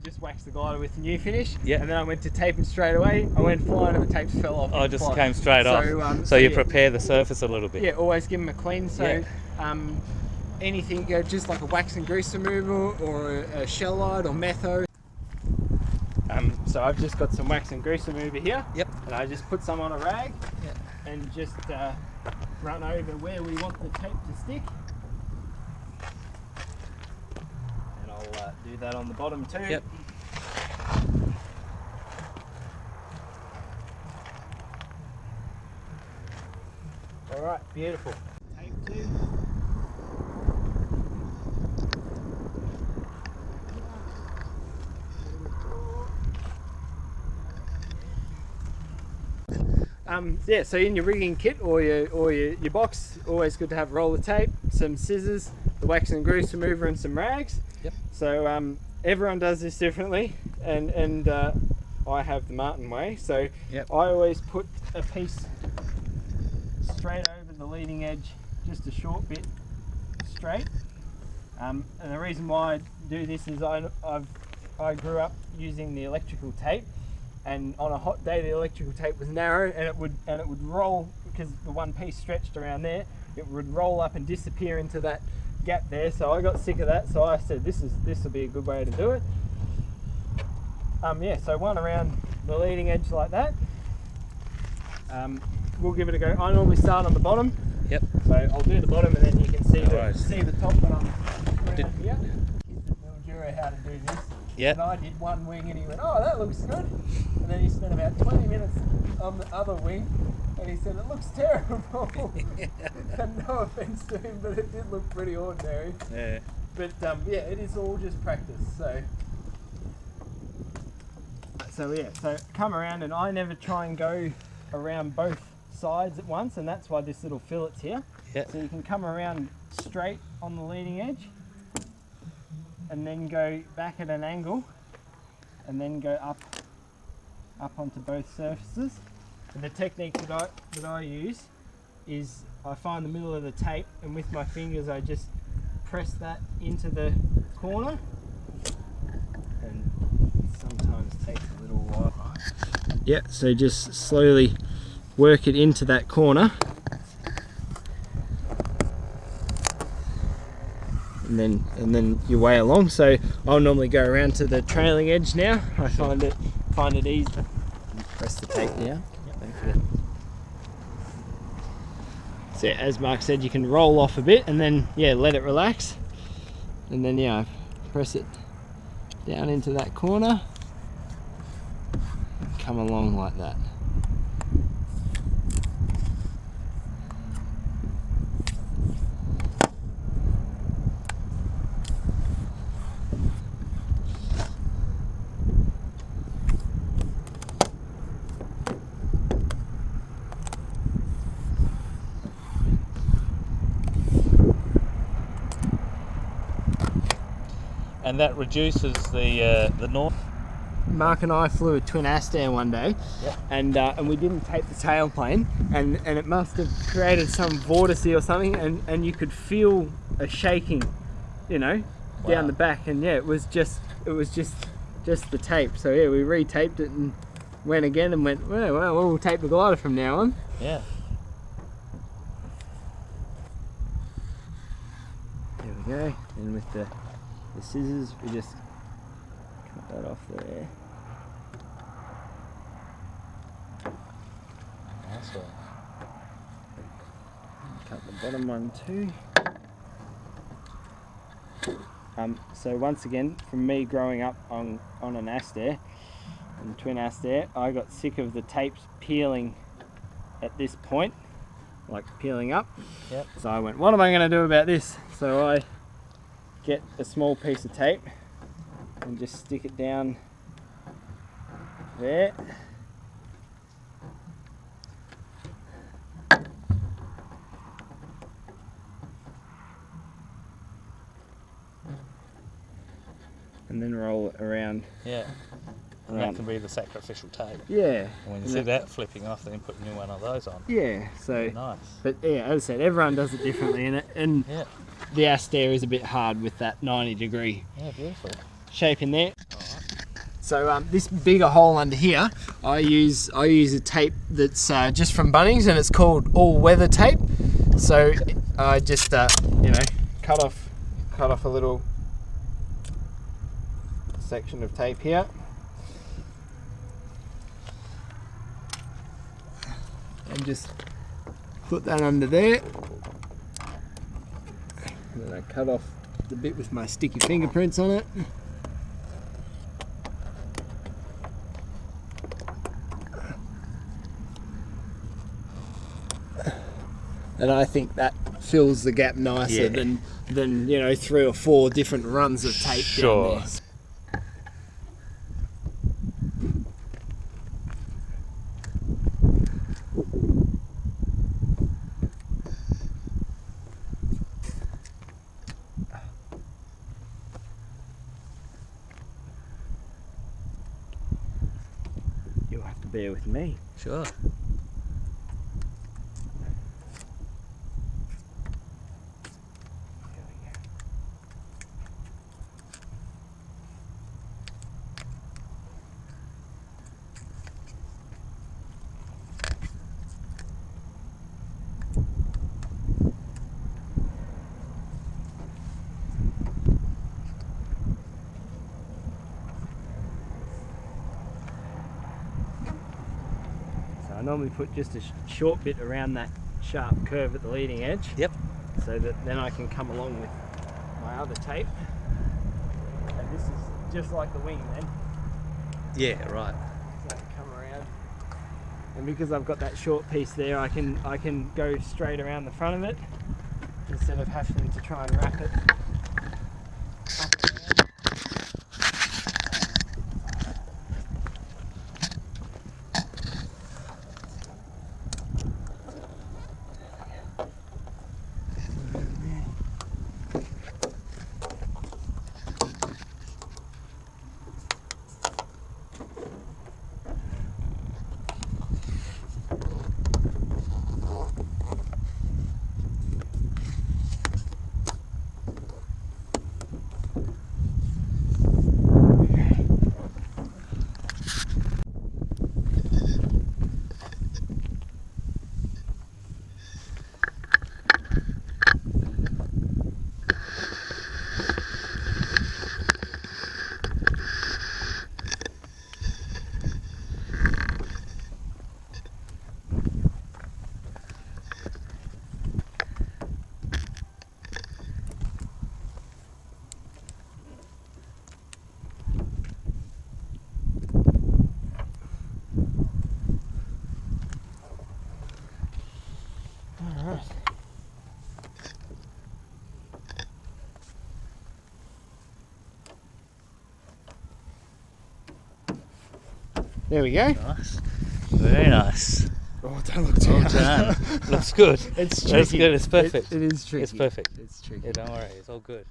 just waxed the glider with the new finish. Yeah. And then I went to tape it straight away. I went flying and the tapes fell off. Oh, just came straight off. So you prepare the surface a little bit. Yeah, always give them a clean. So anything, just like a wax and grease removal or a shell light or metho. So I've just got some wax and grease remover here. Yep. And I just put some on a rag and just run over where we want the tape to stick. And I'll do that on the bottom too. Yep. All right, beautiful. Tape two. Yeah, so in your rigging kit or your box, always good to have roller tape, some scissors, the wax and grease remover, and some rags. Yep. So everyone does this differently, and I have the Martin way. So I always put a piece straight over the leading edge, just a short bit straight. And the reason why I do this is I grew up using the electrical tape. And on a hot day, the electrical tape was narrow, and it would roll, because the one piece stretched around there. It would roll up and disappear into that gap there. So I got sick of that. So I said, this will be a good way to do it. Yeah. So one around the leading edge like that. We'll give it a go. I normally start on the bottom. Yep. So I'll do the bottom, and then you can see see the top when I'm around here. Kids at Mildura how to do this. Yeah. And I did one wing and he went, oh, that looks good. And then he spent about 20 minutes on the other wing and he said, it looks terrible. And no offense to him, but it did look pretty ordinary. Yeah. But yeah, it is all just practice. So yeah, so come around, and I never try and go around both sides at once, and that's why this little fillet's here. Yeah. So you can come around straight on the leading edge, and then go back at an angle, and then go up onto both surfaces. And the technique that I use is I find the middle of the tape, and with my fingers I just press that into the corner, and sometimes takes a little while. Yeah, so just slowly work it into that corner. And then your way along. So I'll normally go around to the trailing edge now. I find it easy. Press the tape now. So as Mark said, you can roll off a bit and then let it relax. And then press it down into that corner. And come along like that. And that reduces the north. Mark and I flew a twin Astir one day, and we didn't tape the tailplane, and it must have created some vortice or something, and you could feel a shaking, down the back, and it was just the tape. So we retaped it and went again and went, well, we'll tape the glider from now on. Yeah. There we go. And with the scissors, we just cut that off there. Nice one. Cut the bottom one too. So once again, from me growing up on an Astir, on the twin Astir, I got sick of the tapes peeling at this point, like peeling up. Yep. So I went, what am I going to do about this? So I get a small piece of tape and just stick it down there. And then roll it around. Yeah. And that can be the sacrificial tape. Yeah. And when you see that flipping off, then you put a new one of those on. Yeah. So nice. But yeah, as I said, everyone does it differently, and the Astir is a bit hard with that 90-degree beautiful shape in there. All right. So this bigger hole under here, I use a tape that's just from Bunnings, and it's called all-weather tape. So I just you know, cut off a little section of tape here, and just put that under there. And then I cut off the bit with my sticky fingerprints on it. And I think that fills the gap nicer than you know, 3 or 4 different runs of tape down there. You'll have to bear with me. Sure. I normally put just a short bit around that sharp curve at the leading edge. Yep. So that then I can come along with my other tape. And this is just like the wing then. Yeah, right. So I come around. And because I've got that short piece there, I can go straight around the front of it instead of having to try and wrap it up and around. There we go. Nice. Very nice. Oh, don't look too well done. Looks good. It's tricky. That's good. It's perfect. It is tricky. It's perfect. It's tricky. Yeah, don't worry. It's all good.